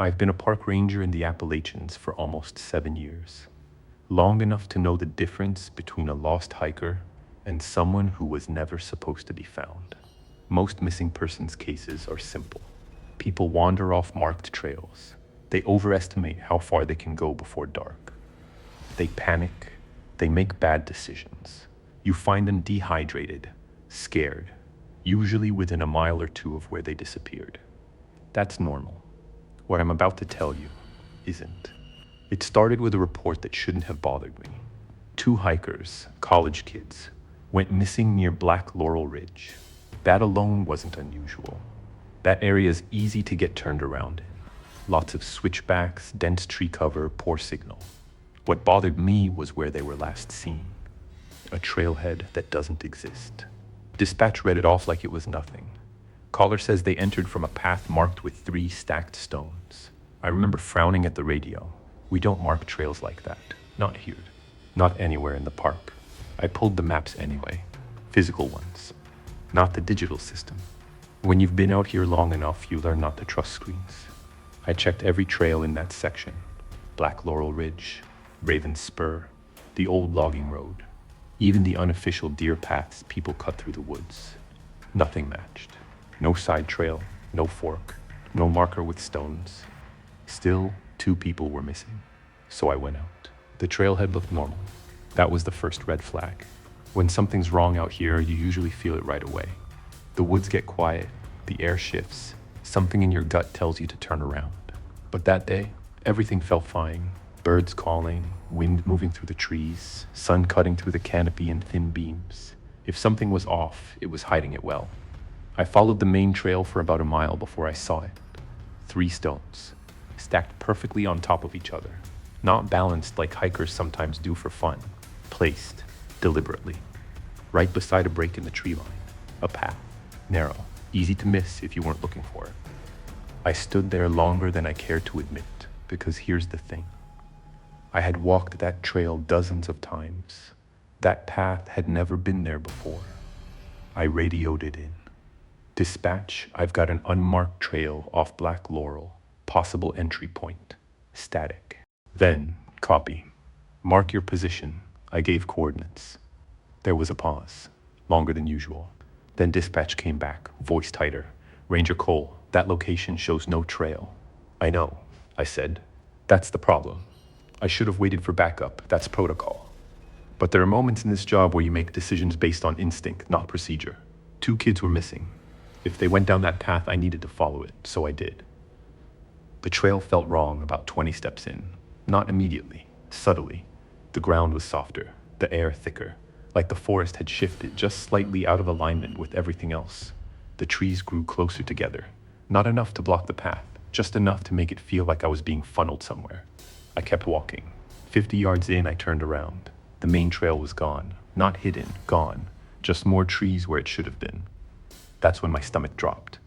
I've been a park ranger in the Appalachians for almost 7 years, long enough to know the difference between a lost hiker and someone who was never supposed to be found. Most missing persons cases are simple. People wander off marked trails. They overestimate how far they can go before dark. They panic. They make bad decisions. You find them dehydrated, scared, usually within a mile or two of where they disappeared. That's normal. What I'm about to tell you isn't. It started with a report that shouldn't have bothered me. 2 hikers, college kids, went missing near Black Laurel Ridge. That alone wasn't unusual. That area is easy to get turned around in. Lots of switchbacks, dense tree cover, poor signal. What bothered me was where they were last seen. A trailhead that doesn't exist. Dispatch read it off like it was nothing. Caller says they entered from a path marked with 3 stacked stones. I remember frowning at the radio. We don't mark trails like that. Not here. Not anywhere in the park. I pulled the maps anyway. Physical ones. Not the digital system. When you've been out here long enough, you learn not to trust screens. I checked every trail in that section. Black Laurel Ridge, Raven Spur, the old logging road, even the unofficial deer paths people cut through the woods. Nothing matched. No side trail, no fork, no marker with stones. Still, 2 people were missing. So I went out. The trailhead looked normal. That was the first red flag. When something's wrong out here, you usually feel it right away. The woods get quiet, the air shifts, something in your gut tells you to turn around. But that day, everything felt fine. Birds calling, wind moving through the trees, sun cutting through the canopy in thin beams. If something was off, it was hiding it well. I followed the main trail for about a mile before I saw it. 3 stones, stacked perfectly on top of each other. Not balanced like hikers sometimes do for fun. Placed, deliberately. Right beside a break in the tree line. A path. Narrow, easy to miss if you weren't looking for it. I stood there longer than I cared to admit, because here's the thing. I had walked that trail dozens of times. That path had never been there before. I radioed it in. Dispatch, I've got an unmarked trail off Black Laurel. Possible entry point. Static. Then, copy. Mark your position. I gave coordinates. There was a pause. Longer than usual. Then dispatch came back, voice tighter. Ranger Cole, that location shows no trail. I know, I said. That's the problem. I should have waited for backup. That's protocol. But there are moments in this job where you make decisions based on instinct, not procedure. 2 kids were missing. If they went down that path, I needed to follow it, so I did. The trail felt wrong about 20 steps in. Not immediately, subtly. The ground was softer, the air thicker, like the forest had shifted just slightly out of alignment with everything else. The trees grew closer together. Not enough to block the path, just enough to make it feel like I was being funneled somewhere. I kept walking. 50 yards in, I turned around. The main trail was gone. Not hidden, gone. Just more trees where it should have been. That's when my stomach dropped.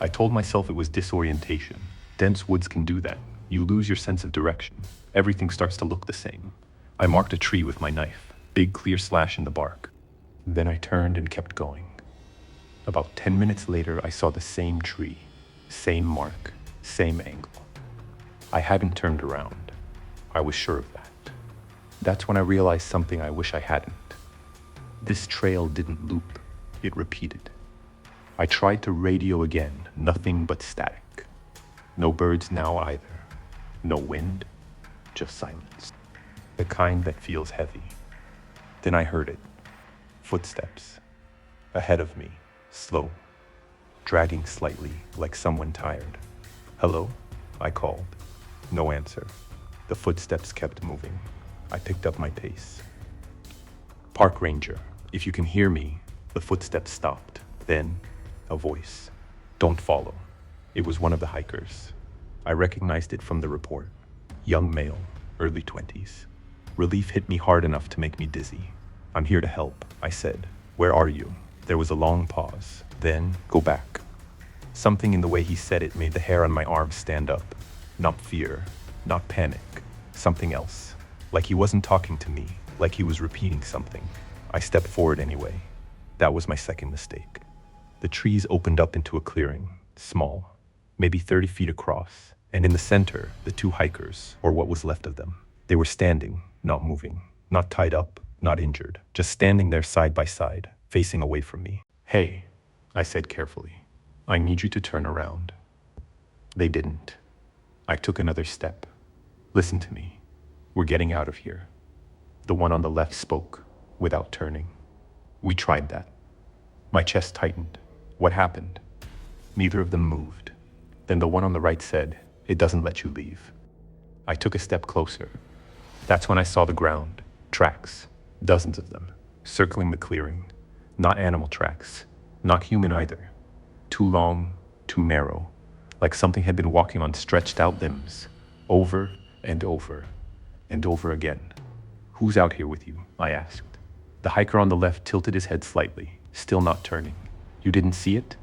I told myself it was disorientation. Dense woods can do that. You lose your sense of direction. Everything starts to look the same. I marked a tree with my knife. Big clear slash in the bark. Then I turned and kept going. About 10 minutes later, I saw the same tree. Same mark. Same angle. I hadn't turned around. I was sure of that. That's when I realized something I wish I hadn't. This trail didn't loop. It repeated. I tried to radio again, nothing but static. No birds now either. No wind, just silence. The kind that feels heavy. Then I heard it. Footsteps. Ahead of me, slow. Dragging slightly, like someone tired. Hello? I called. No answer. The footsteps kept moving. I picked up my pace. Park ranger, if you can hear me. The footsteps stopped. Then, a voice. Don't follow. It was one of the hikers. I recognized it from the report. Young male, early 20s. Relief hit me hard enough to make me dizzy. I'm here to help, I said. Where are you? There was a long pause. Then, go back. Something in the way he said it made the hair on my arms stand up. Not fear, not panic. Something else. Like he wasn't talking to me, like he was repeating something. I stepped forward anyway. That was my second mistake. The trees opened up into a clearing, small, maybe 30 feet across, And in the center, the two hikers, or what was left of them. They were standing, not moving, not tied up, not injured, just standing there side by side, facing away from me. "Hey," I said carefully, "I need you to turn around." They didn't. I took another step. "Listen to me. We're getting out of here." The one on the left spoke, without turning. "We tried that." My chest tightened. "What happened?" Neither of them moved. Then the one on the right said, "It doesn't let you leave." I took a step closer. That's when I saw the ground. Tracks. Dozens of them. Circling the clearing. Not animal tracks. Not human either. Too long, too narrow. Like something had been walking on stretched out limbs. Over and over and over again. "Who's out here with you?" I asked. The hiker on the left tilted his head slightly, still not turning. "You didn't see it?"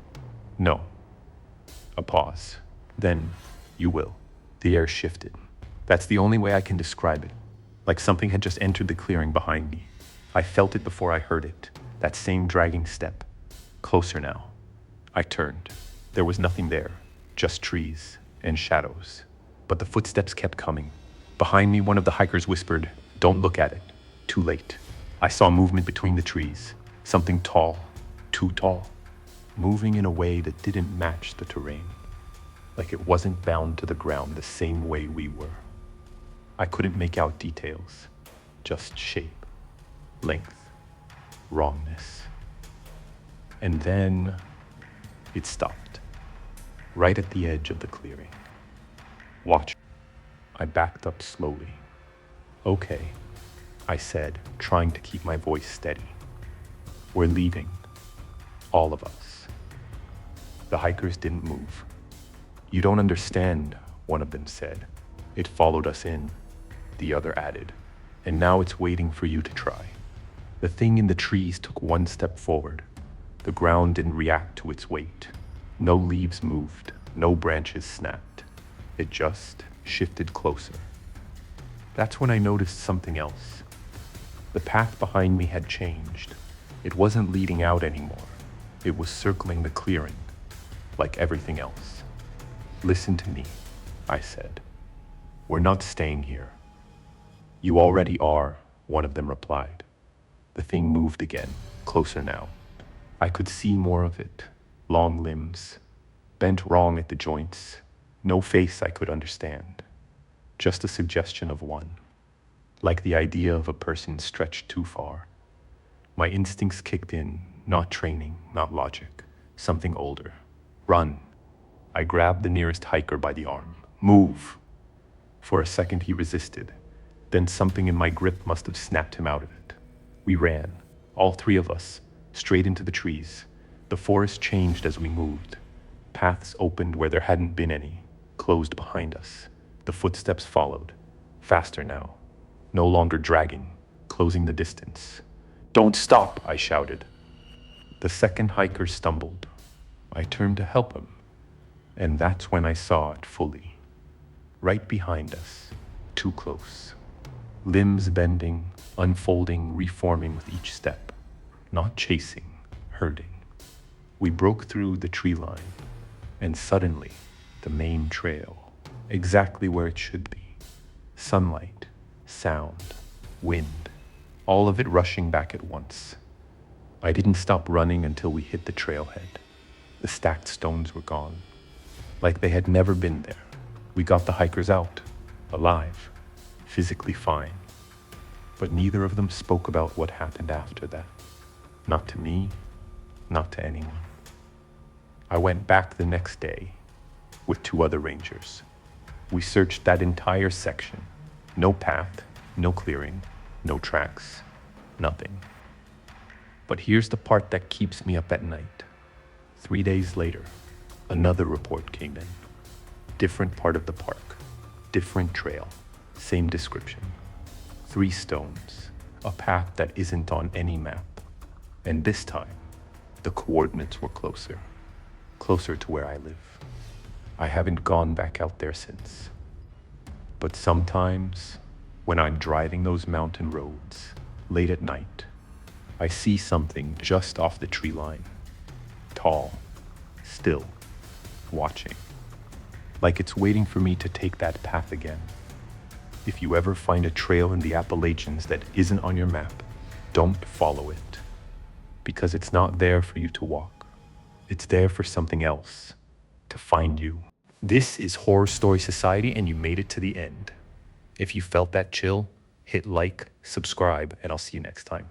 "No." A pause. Then, "You will." The air shifted. That's the only way I can describe it. Like something had just entered the clearing behind me. I felt it before I heard it. That same dragging step. Closer now. I turned. There was nothing there. Just trees and shadows. But the footsteps kept coming. Behind me, one of the hikers whispered, "Don't look at it." Too late. I saw movement between the trees. Something tall. Too tall. Moving in a way that didn't match the terrain. Like it wasn't bound to the ground the same way we were. I couldn't make out details. Just shape. Length. Wrongness. And then it stopped. Right at the edge of the clearing. "Watch." I backed up slowly. "Okay," I said, trying to keep my voice steady. "We're leaving. All of us." The hikers didn't move. "You don't understand," one of them said. "It followed us in," the other added. "And now it's waiting for you to try." The thing in the trees took one step forward. The ground didn't react to its weight. No leaves moved, no branches snapped. It just shifted closer. That's when I noticed something else. The path behind me had changed. It wasn't leading out anymore. It was circling the clearing, like everything else. "Listen to me," I said. "We're not staying here." "You already are," one of them replied. The thing moved again, closer now. I could see more of it. Long limbs, bent wrong at the joints, no face I could understand. Just a suggestion of one. Like the idea of a person stretched too far. My instincts kicked in, not training, not logic. Something older. "Run." I grabbed the nearest hiker by the arm. "Move." For a second he resisted. Then something in my grip must have snapped him out of it. We ran, all three of us, straight into the trees. The forest changed as we moved. Paths opened where there hadn't been any, closed behind us. The footsteps followed, faster now, no longer dragging, closing the distance. "Don't stop," I shouted. The second hiker stumbled. I turned to help him, and that's when I saw it fully. Right behind us, too close. Limbs bending, unfolding, reforming with each step. Not chasing, herding. We broke through the tree line, and suddenly, the main trail, exactly where it should be. Sunlight, sound, wind, all of it rushing back at once. I didn't stop running until we hit the trailhead. The stacked stones were gone, like they had never been there. We got the hikers out, alive, physically fine. But neither of them spoke about what happened after that. Not to me, not to anyone. I went back the next day with 2 other rangers. We searched that entire section. No path, no clearing, no tracks, nothing. But here's the part that keeps me up at night. 3 days later, another report came in. Different part of the park, different trail, same description. 3 stones, a path that isn't on any map. And this time, the coordinates were closer to where I live. I haven't gone back out there since. But sometimes, when I'm driving those mountain roads, late at night, I see something just off the tree line. Tall, still, watching. like it's waiting for me to take that path again. If you ever find a trail in the Appalachians that isn't on your map, don't follow it, because it's not there for you to walk. It's there for something else, to find you. This is Horror Story Society, and you made it to the end. If you felt that chill, hit like, subscribe, and I'll see you next time.